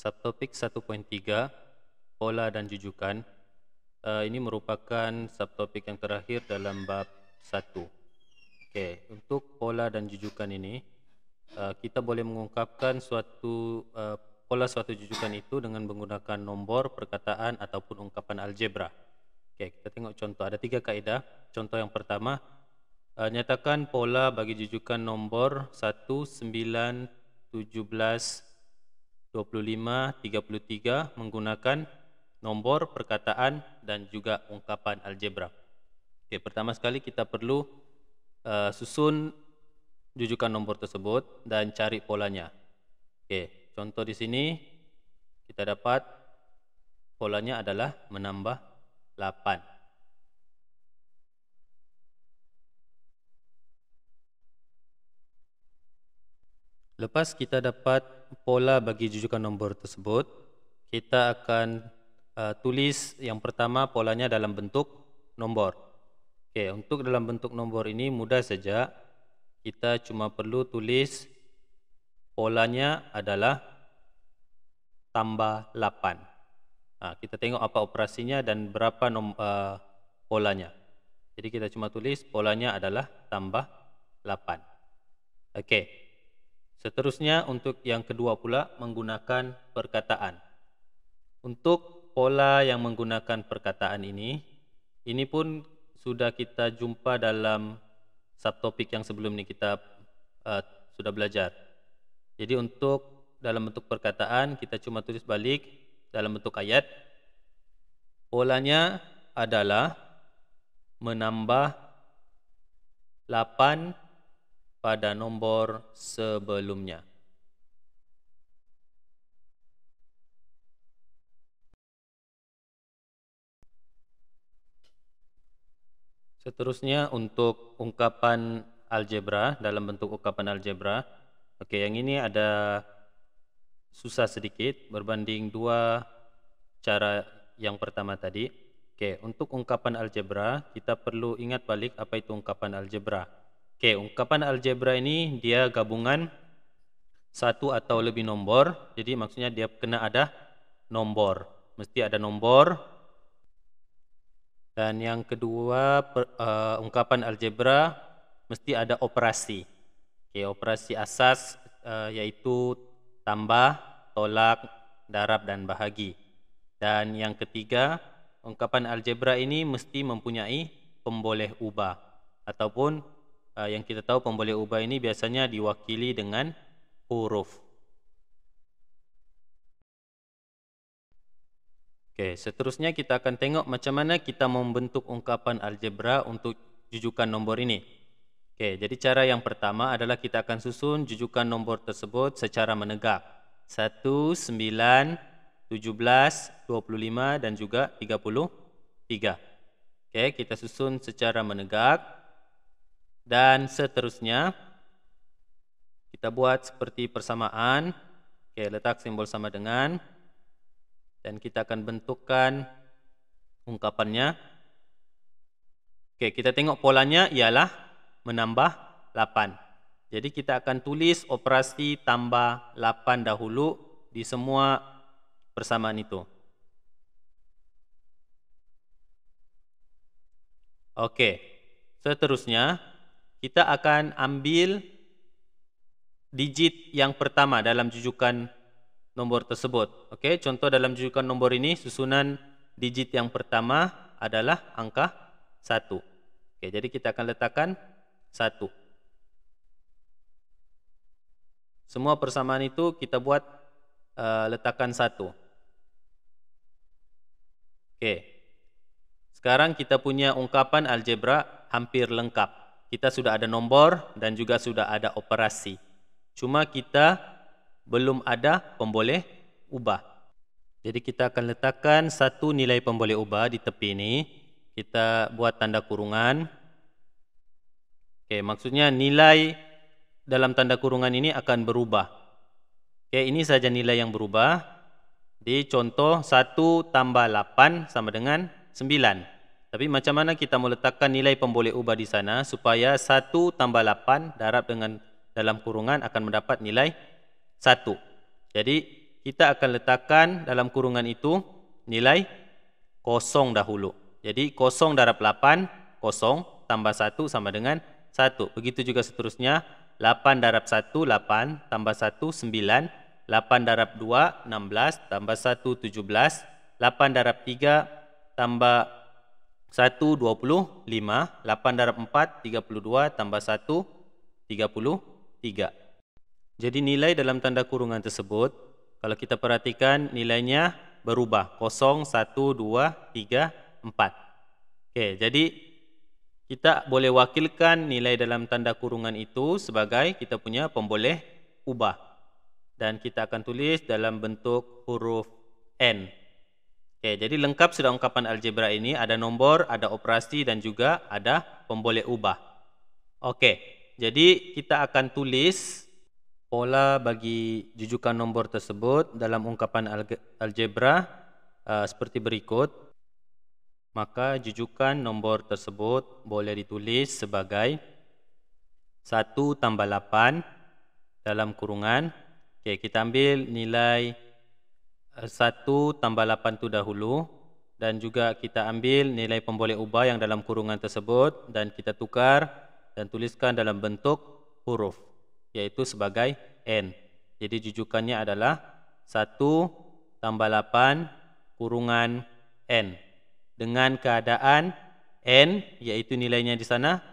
Subtopik 1.3 Pola dan Jujukan. Ini merupakan subtopik yang terakhir dalam bab 1. Okey, untuk pola dan jujukan ini kita boleh mengungkapkan pola suatu jujukan itu dengan menggunakan nombor, perkataan ataupun ungkapan algebra. Okey, kita tengok contoh. Ada 3 kaedah. Contoh yang pertama, nyatakan pola bagi jujukan nombor 1, 9, 17, 25, 33 menggunakan nombor, perkataan dan juga ungkapan algebra. Okey, pertama sekali kita perlu susun jujukan nombor tersebut dan cari polanya. Okey, contoh di sini kita dapat polanya adalah menambah 8. Lepas kita dapat pola bagi jujukan nombor tersebut, kita akan tulis yang pertama polanya dalam bentuk nombor. Okey, untuk dalam bentuk nombor ini mudah saja. Kita cuma perlu tulis polanya adalah tambah 8. Kita tengok apa operasinya dan berapa polanya. Jadi kita cuma tulis polanya adalah tambah 8. Okey. Seterusnya untuk yang kedua pula menggunakan perkataan. Untuk pola yang menggunakan perkataan ini pun sudah kita jumpa dalam subtopik yang sebelum ini kita sudah belajar. Jadi untuk dalam bentuk perkataan kita cuma tulis balik dalam bentuk ayat. Polanya adalah menambah 8 pada nombor sebelumnya. Seterusnya untuk ungkapan algebra, dalam bentuk ungkapan algebra. Okey, yang ini ada susah sedikit berbanding dua cara yang pertama tadi. Okey, untuk ungkapan algebra kita perlu ingat balik apa itu ungkapan algebra. Okey, ungkapan algebra ini dia gabungan satu atau lebih nombor. Jadi maksudnya dia kena ada nombor. Mesti ada nombor. Dan yang kedua, ungkapan algebra mesti ada operasi. Okey, operasi asas yaitu tambah, tolak, darab dan bahagi. Dan yang ketiga, ungkapan algebra ini mesti mempunyai pemboleh ubah. Ataupun yang kita tahu pemboleh ubah ini biasanya diwakili dengan huruf. Okey, seterusnya kita akan tengok macam mana kita membentuk ungkapan algebra untuk jujukan nombor ini. Okey, jadi cara yang pertama adalah kita akan susun jujukan nombor tersebut secara menegak. 1, 9, 17, 25 dan juga 33. Okey, kita susun secara menegak. Dan seterusnya kita buat seperti persamaan. Okey, letak simbol sama dengan. Dan kita akan bentukkan ungkapannya. Okey, kita tengok polanya ialah menambah 8. Jadi kita akan tulis operasi tambah 8 dahulu di semua persamaan itu. Okey, seterusnya kita akan ambil digit yang pertama dalam jujukan nombor tersebut. Okey, contoh dalam jujukan nombor ini susunan digit yang pertama adalah angka 1. Okey, jadi kita akan letakkan 1. Semua persamaan itu kita buat letakkan 1. Okey. Sekarang kita punya ungkapan algebra hampir lengkap. Kita sudah ada nombor dan juga sudah ada operasi. Cuma kita belum ada pemboleh ubah. Jadi kita akan letakkan satu nilai pemboleh ubah di tepi ini. Kita buat tanda kurungan. Okey, maksudnya nilai dalam tanda kurungan ini akan berubah. Okey, ini saja nilai yang berubah. Di contoh 1 tambah 8 sama dengan 9. Tapi macam mana kita mau letakkan nilai pemboleh ubah di sana supaya 1 tambah 8 darab dengan dalam kurungan akan mendapat nilai 1. Jadi kita akan letakkan dalam kurungan itu nilai kosong dahulu. Jadi kosong darab 8, kosong, tambah 1 sama dengan 1. Begitu juga seterusnya, 8 darab 1, 8, tambah 1, 9, 8 darab 2, 16, tambah 1, 17, 8 darab 3, tambah 1, 25, 8 darab 4, 32, tambah 1, 33. Jadi nilai dalam tanda kurungan tersebut, kalau kita perhatikan nilainya berubah, 0, 1, 2, 3, 4. Oke, jadi kita boleh wakilkan nilai dalam tanda kurungan itu sebagai kita punya pemboleh ubah. Dan kita akan tulis dalam bentuk huruf N. Oke, jadi lengkap sudah ungkapan algebra ini, ada nomor, ada operasi, dan juga ada pemboleh ubah. Oke, jadi kita akan tulis pola bagi jujukan nombor tersebut dalam ungkapan algebra seperti berikut. Maka jujukan nombor tersebut boleh ditulis sebagai 1 tambah 8 dalam kurungan. Oke, kita ambil nilai 1 tambah 8 itu dahulu, dan juga kita ambil nilai pemboleh ubah yang dalam kurungan tersebut dan kita tukar dan tuliskan dalam bentuk huruf, yaitu sebagai N. Jadi jujukannya adalah 1 tambah 8 kurungan N. Dengan keadaan N, yaitu nilainya di sana,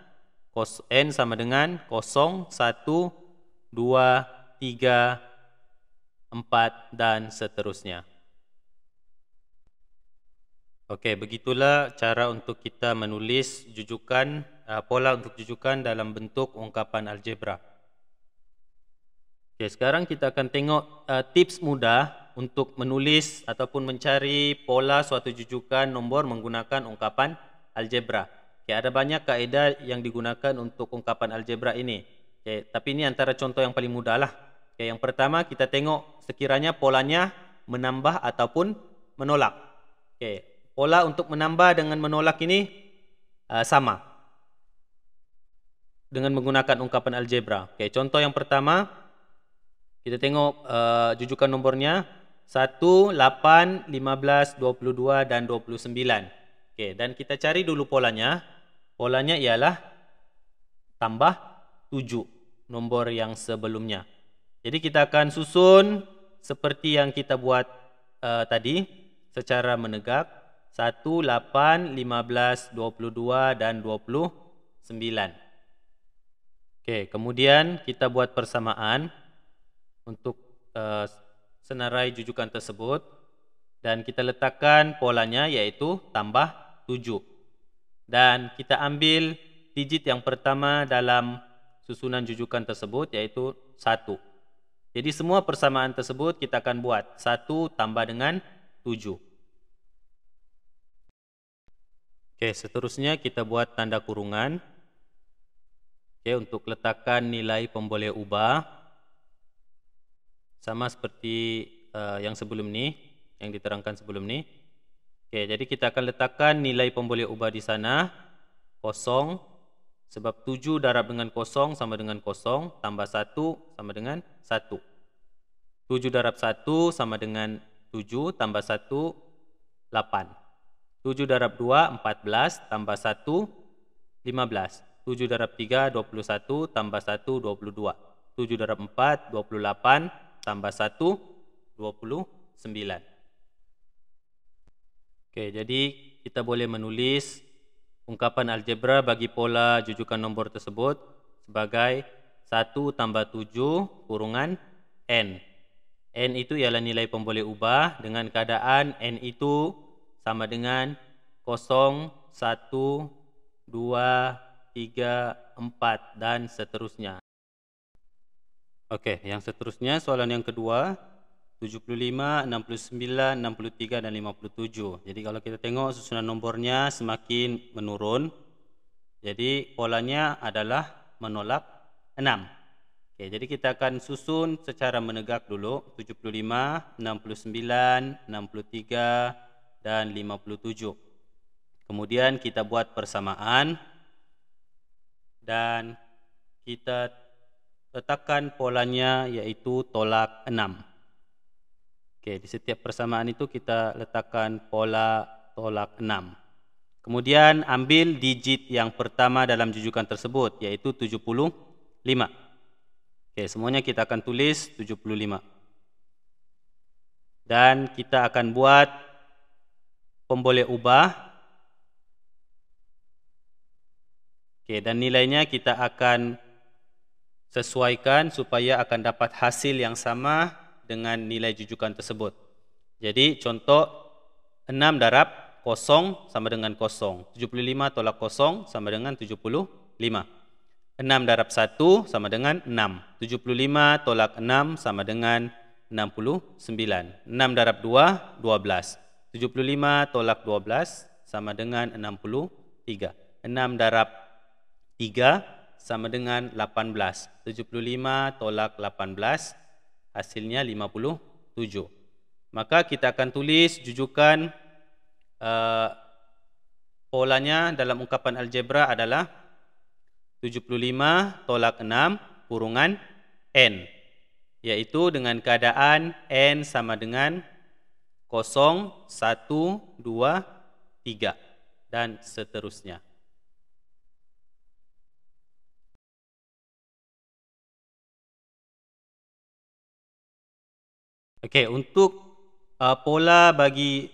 N sama dengan 0, 1, 2, 3, 4, dan seterusnya. Oke, begitulah cara untuk kita menulis jujukan, pola untuk jujukan dalam bentuk ungkapan algebra. Oke, sekarang kita akan tengok tips mudah untuk menulis ataupun mencari pola suatu jujukan nombor menggunakan ungkapan algebra. Oke, ada banyak kaedah yang digunakan untuk ungkapan algebra ini. Oke, tapi ini antara contoh yang paling mudah lah. Oke, yang pertama kita tengok sekiranya polanya menambah ataupun menolak. Oke, pola untuk menambah dengan menolak ini sama dengan menggunakan ungkapan algebra. Oke, contoh yang pertama, kita tengok jujukan nomornya 1, 8, 15, 22, dan 29. Oke, dan kita cari dulu polanya. Polanya ialah tambah 7, nomor yang sebelumnya. Jadi kita akan susun seperti yang kita buat tadi secara menegak. 1, 8, 15, 22, dan 29. Oke, kemudian kita buat persamaan untuk senarai jujukan tersebut. Dan kita letakkan polanya yaitu tambah 7. Dan kita ambil digit yang pertama dalam susunan jujukan tersebut yaitu 1. Jadi semua persamaan tersebut kita akan buat 1 tambah dengan 7. Oke, seterusnya kita buat tanda kurungan. Oke, untuk letakkan nilai pemboleh ubah sama seperti yang sebelum ini, yang diterangkan sebelum ini. Oke, jadi kita akan letakkan nilai pemboleh ubah di sana 0, sebab 7 darab dengan 0 sama dengan 0, tambah 1 sama dengan 1. 7 darab 1 sama dengan 7, tambah 1, 8. 7 darab 2, 14, tambah 1, 15. 7 darab 3, 21, tambah 1, 22. 7 darab 4, 28, tambah 1, 29. Oke, jadi kita boleh menulis ungkapan algebra bagi pola jujukan nombor tersebut sebagai 1 tambah 7 kurungan N. N itu ialah nilai pemboleh ubah dengan keadaan N itu sama dengan 0, 1, 2, 3, 4, dan seterusnya. Oke, yang seterusnya soalan yang kedua, 75, 69, 63, dan 57. Jadi kalau kita tengok susunan nomornya semakin menurun. Jadi polanya adalah menolak 6. Oke, jadi kita akan susun secara menegak dulu 75, 69, 63, dan 57. Kemudian kita buat persamaan dan kita letakkan polanya yaitu tolak 6. Oke, di setiap persamaan itu kita letakkan pola tolak 6. Kemudian ambil digit yang pertama dalam jujukan tersebut, yaitu 75. Oke, semuanya kita akan tulis 75. Dan kita akan buat pemboleh ubah. Oke, dan nilainya kita akan sesuaikan supaya akan dapat hasil yang sama dengan nilai jujukan tersebut. Jadi contoh 6 darab 0 sama dengan 0. 75 tolak 0 sama dengan 75. 6 darab 1 sama dengan 6. 75 tolak 6 sama dengan 69. 6 darab 2, 12. 75 tolak 12 sama dengan 63. 6 darab 3 sama dengan 18. 75 tolak 18 hasilnya 57. Maka kita akan tulis jujukan polanya dalam ungkapan algebra adalah 75 tolak 6 kurungan n, yaitu dengan keadaan n sama dengan 0, 1, 2, 3 dan seterusnya. Oke, untuk pola bagi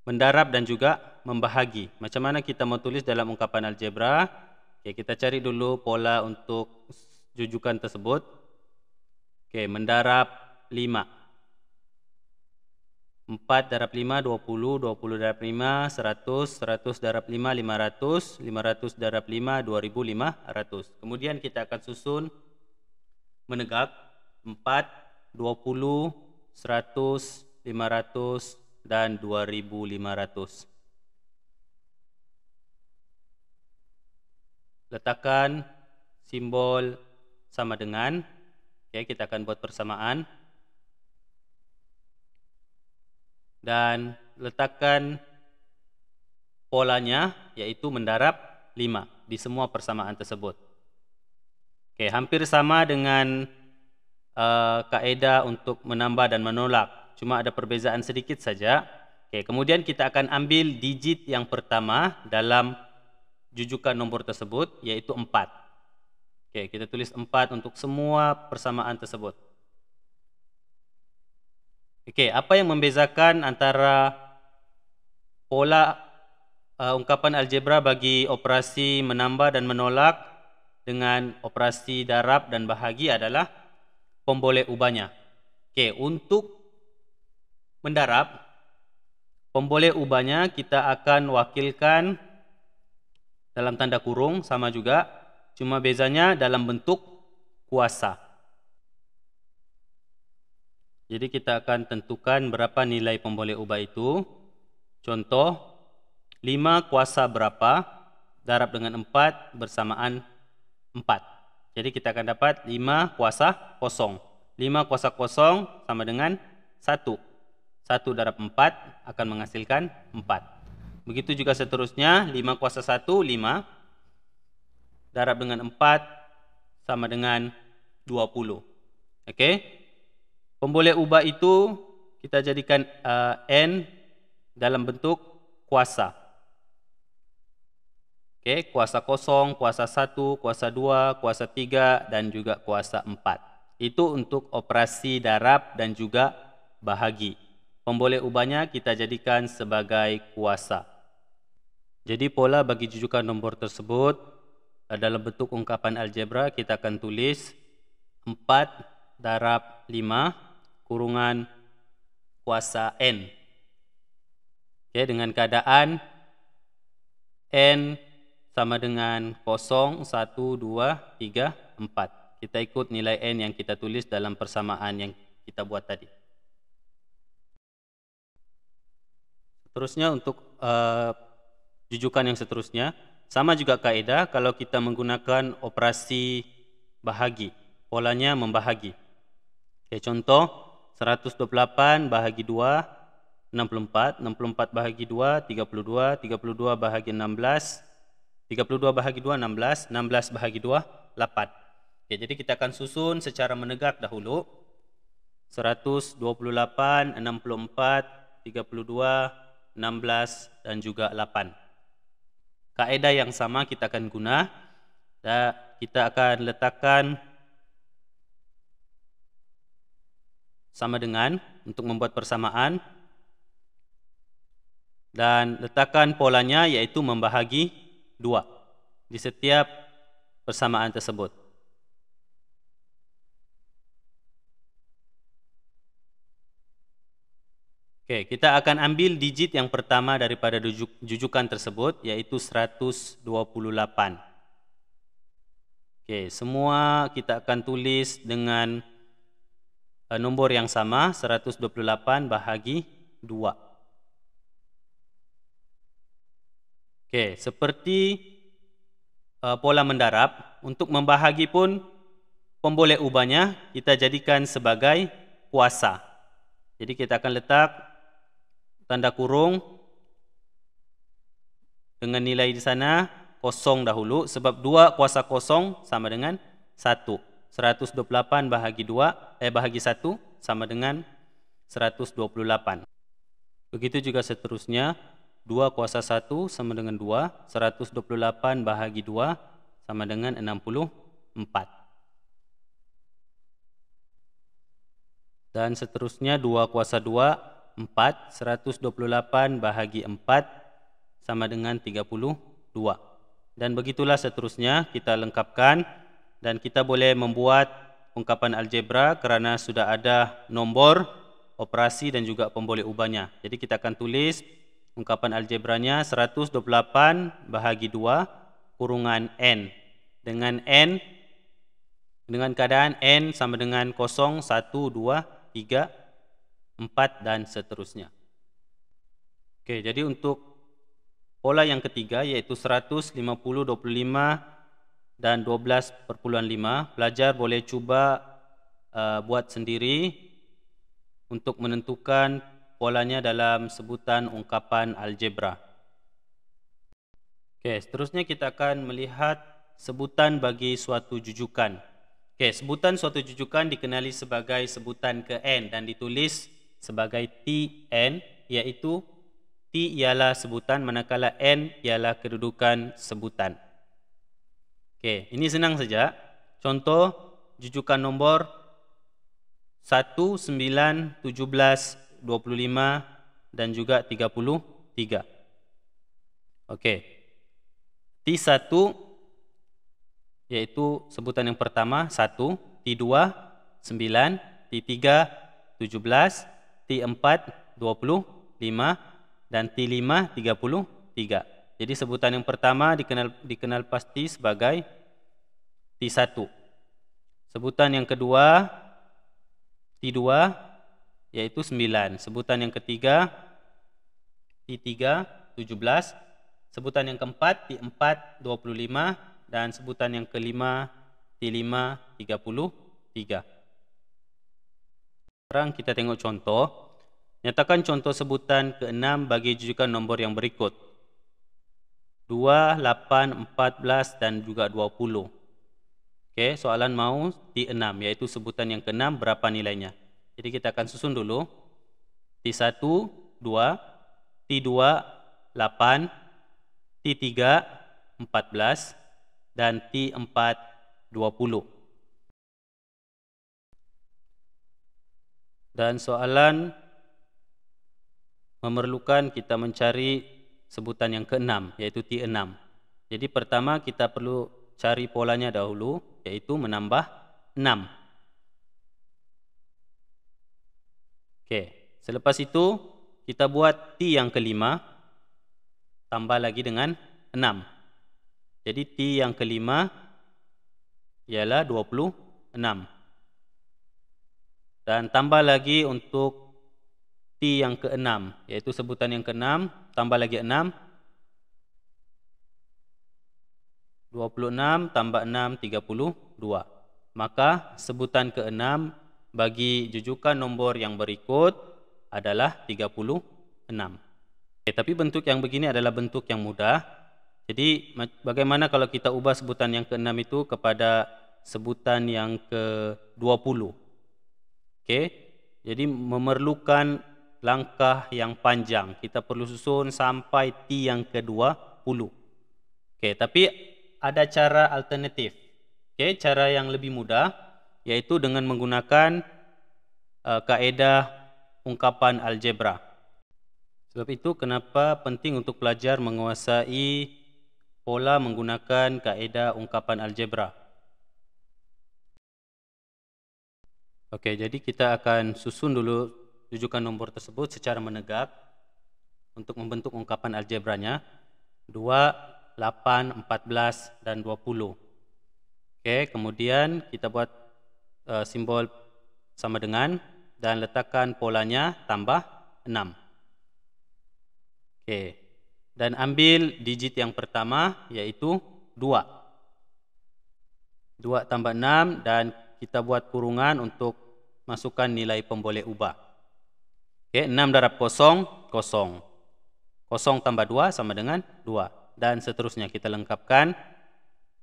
mendarab dan juga membahagi. Macam mana kita mau tulis dalam ungkapan algebra? Oke, kita cari dulu pola untuk jujukan tersebut. Oke, mendarab 5. 4 darab 5, 20, 20 darab 5, 100, 100 darab 5, 500, 500 darab 5, 2500. Kemudian kita akan susun menegak 4, 20, 100, 500, dan 2500. Letakkan simbol sama dengan. Oke, kita akan buat persamaan. Dan letakkan polanya, yaitu mendarab 5 di semua persamaan tersebut. Oke, hampir sama dengan kaidah untuk menambah dan menolak. Cuma ada perbezaan sedikit saja. Oke, kemudian kita akan ambil digit yang pertama dalam jujukan nomor tersebut, yaitu 4. Oke, kita tulis 4 untuk semua persamaan tersebut. Oke, apa yang membezakan antara pola ungkapan algebra bagi operasi menambah dan menolak dengan operasi darab dan bahagi adalah pemboleh ubahnya. Oke, untuk mendarab, pemboleh ubahnya kita akan wakilkan dalam tanda kurung, sama juga, cuma bezanya dalam bentuk kuasa. Jadi kita akan tentukan berapa nilai pemboleh ubah itu. Contoh, 5 kuasa berapa, darab dengan 4 bersamaan 4. Jadi kita akan dapat 5 kuasa kosong. 5 kuasa kosong sama dengan 1. 1 darab 4 akan menghasilkan 4. Begitu juga seterusnya, 5 kuasa 1, 5. Darab dengan 4 sama dengan 20. Oke? Pemboleh ubah itu kita jadikan n dalam bentuk kuasa. Oke, kuasa kosong, kuasa 1, kuasa 2, kuasa 3, dan juga kuasa 4. Itu untuk operasi darab dan juga bahagi. Pemboleh ubahnya kita jadikan sebagai kuasa. Jadi pola bagi jujukan nomor tersebut dalam bentuk ungkapan algebra kita akan tulis 4 darab 5 kurungan kuasa n. Oke, dengan keadaan n sama dengan 0, 1, 2, 3, 4. Kita ikut nilai n yang kita tulis dalam persamaan yang kita buat tadi. Terusnya untuk jujukan yang seterusnya, sama juga kaidah kalau kita menggunakan operasi bahagi. Polanya membahagi. Oke, contoh 128 bahagi 2, 64. 64 bahagi 2, 32. 32 bahagi 16. 32 bahagi 2, 16. 16 bahagi 2, 8. Oke, jadi kita akan susun secara menegak dahulu. 128, 64, 32, 16, dan juga 8. Kaedah yang sama kita akan guna. Dan kita akan letakkan sama dengan untuk membuat persamaan. Dan letakkan polanya yaitu membahagi 2 di setiap persamaan tersebut. Oke, kita akan ambil digit yang pertama daripada jujukan tersebut, yaitu 128. Oke, semua kita akan tulis dengan nomor yang sama, 128 bahagi 2. Oke, seperti pola mendarab, untuk membahagi pun pemboleh ubahnya kita jadikan sebagai kuasa. Jadi kita akan letak tanda kurung dengan nilai di sana kosong dahulu, sebab 2 kuasa kosong sama dengan 1. 128 bahagi 1 sama dengan 128. Begitu juga seterusnya, 2 kuasa 1 sama dengan 2, 128 bahagi 2 sama dengan 64. Dan seterusnya 2 kuasa 2, 4, 128 bahagi 4 sama dengan 32. Dan begitulah seterusnya kita lengkapkan, dan kita boleh membuat ungkapan algebra kerana sudah ada nombor, operasi dan juga pemboleh ubahnya. Jadi kita akan tulis ungkapan algebranya 128 bahagi 2 kurungan n. Dengan keadaan n sama dengan 0, 1, 2, 3, 4 dan seterusnya. Oke, jadi untuk pola yang ketiga yaitu 150, 25 dan 12,5, pelajar boleh cuba buat sendiri untuk menentukan polanya dalam sebutan ungkapan algebra. Oke, seterusnya kita akan melihat sebutan bagi suatu jujukan. Oke, sebutan suatu jujukan dikenali sebagai sebutan ke n dan ditulis sebagai Tn, yaitu T ialah sebutan manakala n ialah kedudukan sebutan. Oke, ini senang saja. Contoh jujukan nombor 1, 9, 17, 25 dan juga 33. Oke. T1 yaitu sebutan yang pertama 1, T2 9, T3 17, T4 25 dan T5 33. Jadi sebutan yang pertama dikenal pasti sebagai T1. Sebutan yang kedua T2 yaitu 9. Sebutan yang ketiga T3 17. Sebutan yang keempat T4 25 dan sebutan yang kelima T5 33. Sekarang kita tengok contoh. Nyatakan contoh sebutan ke-6 bagi jujukan nombor yang berikut. 2, 8, 14 dan juga 20. Oke, soalan mau T6 yaitu sebutan yang ke-6 berapa nilainya. Jadi kita akan susun dulu. T1 2, T2 8, T3 14 dan T4 20. Dan soalan memerlukan kita mencari sebutan yang ke-6 yaitu T6. Jadi pertama kita perlu cari polanya dahulu yaitu menambah 6. Oke, selepas itu kita buat T yang kelima tambah lagi dengan 6. Jadi T yang kelima ialah 26. Dan tambah lagi untuk T yang ke-6, yaitu sebutan yang ke-6, tambah lagi 6. 26 tambah 6, 32. Maka sebutan ke-6 bagi jujukan nombor yang berikut adalah 36. Tapi bentuk yang begini adalah bentuk yang mudah. Jadi bagaimana kalau kita ubah sebutan yang ke-6 itu kepada sebutan yang ke-20? Oke, jadi memerlukan langkah yang panjang. Kita perlu susun sampai T yang ke-20. Tapi ada cara alternatif. Cara yang lebih mudah yaitu dengan menggunakan kaedah ungkapan algebra. Sebab itu kenapa penting untuk pelajar menguasai pola menggunakan kaedah ungkapan algebra. Jadi kita akan susun dulu rujukan nombor tersebut secara menegak untuk membentuk ungkapan algebranya. 2, 8, 14, dan 20. Kemudian kita buat simbol sama dengan dan letakkan polanya tambah 6. Dan ambil digit yang pertama yaitu 2. 2 tambah 6 dan kita buat kurungan untuk masukkan nilai pemboleh ubah. 6 darab 0, 0. 0 tambah 2 sama dengan 2. Dan seterusnya kita lengkapkan.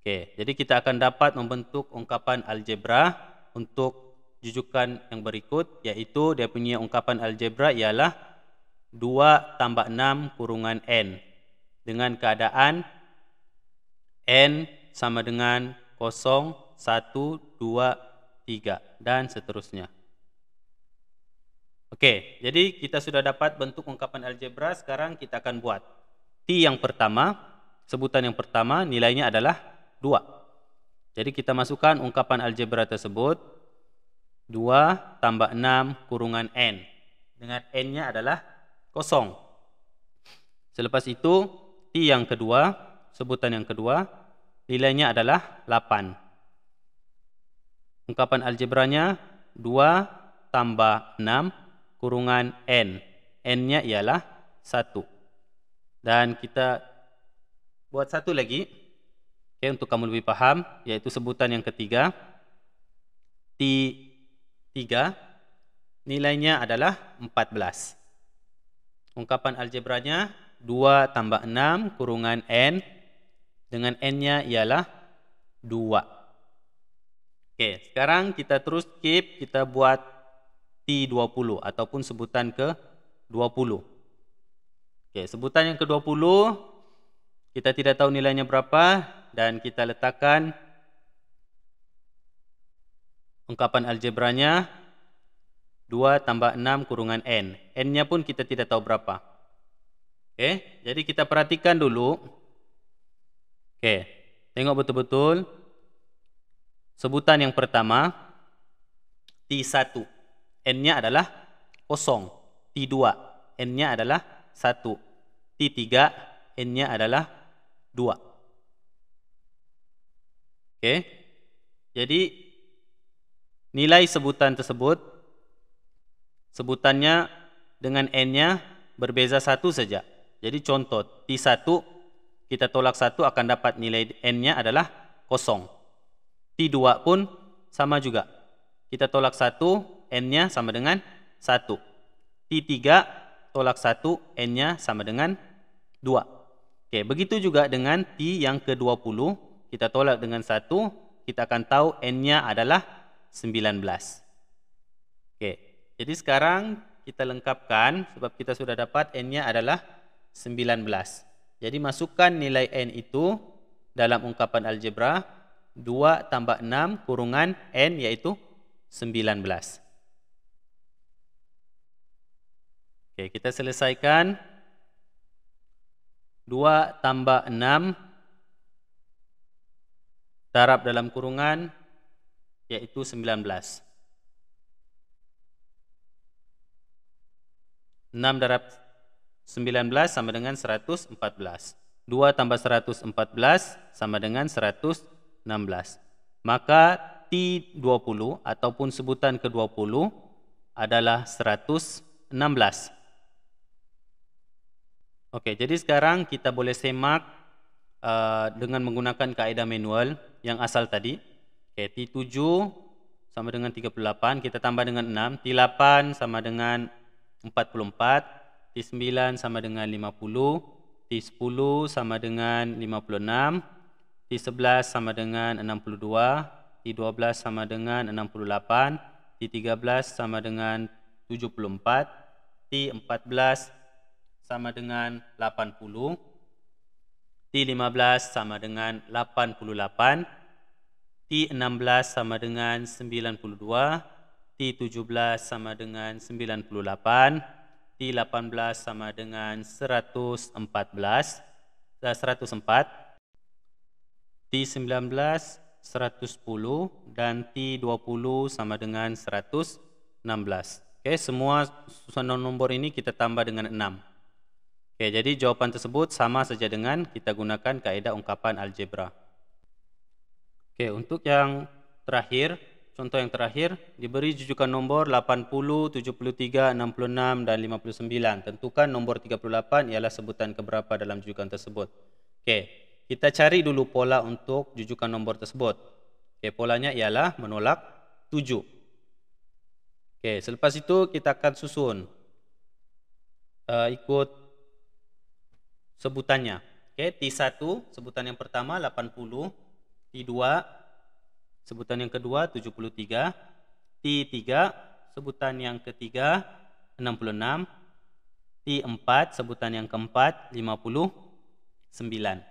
Jadi kita akan dapat membentuk ungkapan algebra untuk jujukan yang berikut, yaitu dia punya ungkapan algebra ialah 2 tambah 6 kurungan N. Dengan keadaan N sama dengan 0, 1, 2, 3, dan seterusnya. Jadi kita sudah dapat bentuk ungkapan algebra. Sekarang kita akan buat T yang pertama, sebutan yang pertama nilainya adalah 2. Jadi kita masukkan ungkapan algebra tersebut 2 tambah 6 kurungan N. Dengan N-nya adalah 0. Selepas itu T yang kedua, sebutan yang kedua, nilainya adalah 8. Ungkapan algebranya 2 tambah 6 kurungan N. N-nya ialah 1. Dan kita buat satu lagi, untuk kamu lebih paham, yaitu sebutan yang ketiga. T3, nilainya adalah 14. Ungkapan algebranya 2 tambah 6 kurungan N. Dengan N-nya ialah 2. Sekarang kita terus kita buat T20 ataupun sebutan ke-20. Sebutan yang ke-20 kita tidak tahu nilainya berapa dan kita letakkan ungkapan algebranya 2 tambah 6 kurungan N. N-nya pun kita tidak tahu berapa. Jadi kita perhatikan dulu. Tengok betul-betul. Sebutan yang pertama, T1, N-nya adalah 0. T2, N-nya adalah 1. T3, N-nya adalah 2. Jadi nilai sebutan tersebut, sebutannya dengan N-nya berbeza 1 saja. Jadi contoh, T1 kita tolak 1 akan dapat nilai N-nya adalah 0. T2 pun sama juga. Kita tolak 1, N-nya sama dengan 1. T3 tolak 1, N-nya sama dengan 2. Begitu juga dengan T yang ke-20. Kita tolak dengan 1, kita akan tahu N-nya adalah 19. Jadi sekarang kita lengkapkan, sebab kita sudah dapat N-nya adalah 19. Jadi masukkan nilai N itu dalam ungkapan algebra 2 tambah 6 kurungan N yaitu 19. Kita selesaikan. 2 tambah 6 darab dalam kurungan yaitu 19. 6 darab 19 sama dengan 114. 2 tambah 114 sama dengan 116. Maka T20 ataupun sebutan ke-20 adalah 116. Jadi sekarang kita boleh semak dengan menggunakan kaedah manual yang asal tadi. T7 sama dengan 38, kita tambah dengan 6. T8 sama dengan 44. T9 sama dengan 50. T10 sama dengan 56. T11 sama dengan 62, T12 sama dengan 68, T13 sama dengan 74, T14 sama dengan 80, T15 sama dengan 88, T16 sama dengan 92, T17 sama dengan 98, T18 sama dengan 104, T19 110, dan T20 sama dengan 116. Oke, semua susunan nomor ini kita tambah dengan 6. Oke, jadi jawaban tersebut sama saja dengan kita gunakan kaidah ungkapan algebra. Oke, untuk yang terakhir, contoh yang terakhir, diberi jujukan nomor 80, 73, 66, dan 59. Tentukan nomor 38 ialah sebutan keberapa dalam jujukan tersebut. Oke, kita cari dulu pola untuk jujukan nomor tersebut. Oke, polanya ialah menolak 7. Oke, selepas itu kita akan susun ikut sebutannya. Oke, T1 sebutan yang pertama 80, T2 sebutan yang kedua 73, T3 sebutan yang ketiga 66, T4 sebutan yang keempat 59.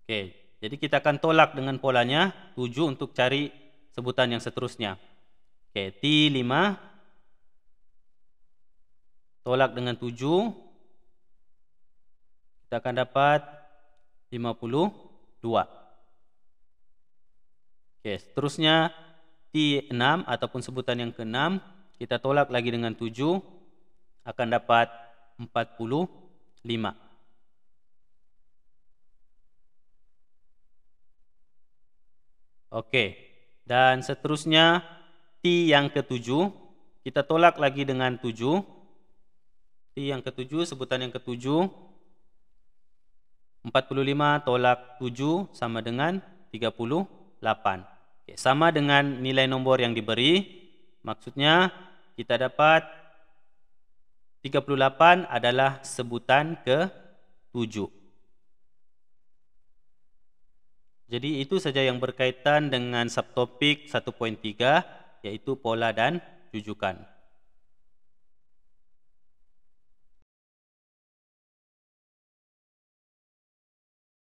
Oke, jadi kita akan tolak dengan polanya 7 untuk cari sebutan yang seterusnya. Oke, T5 tolak dengan 7, kita akan dapat 52. Oke, seterusnya T6 ataupun sebutan yang ke-6, kita tolak lagi dengan 7, akan dapat 45. Oke, dan seterusnya T yang ke-7, kita tolak lagi dengan 7. T yang ke-7, sebutan yang ke-7, 45 tolak 7 sama dengan 38. Oke, sama dengan nilai nomor yang diberi, maksudnya kita dapat 38 adalah sebutan ke-7. Jadi itu saja yang berkaitan dengan subtopik 1.3, yaitu pola dan jujukan.